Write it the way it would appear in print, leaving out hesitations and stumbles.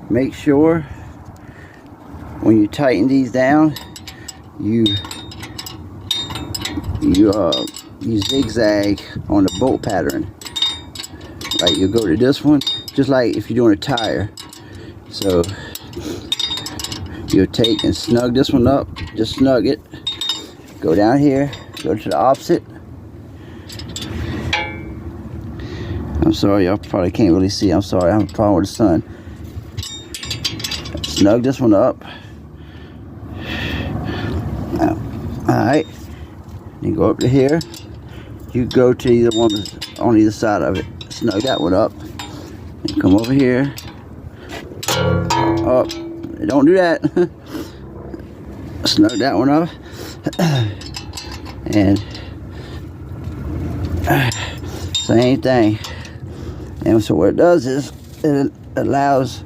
make sure when you tighten these down, you zigzag on the bolt pattern. Like you go to this one, just like if you're doing a tire. So you'll take and snug this one up, just snug it. Go down here, go to the opposite. I'm sorry, y'all probably can't really see. I'm sorry, I'm problem with the sun. Snug this one up. Alright. You go up to here. You go to either one on either side of it. Snug that one up. And come over here. Up. Don't do that. Snug that one up. And same thing. And so what it does is it allows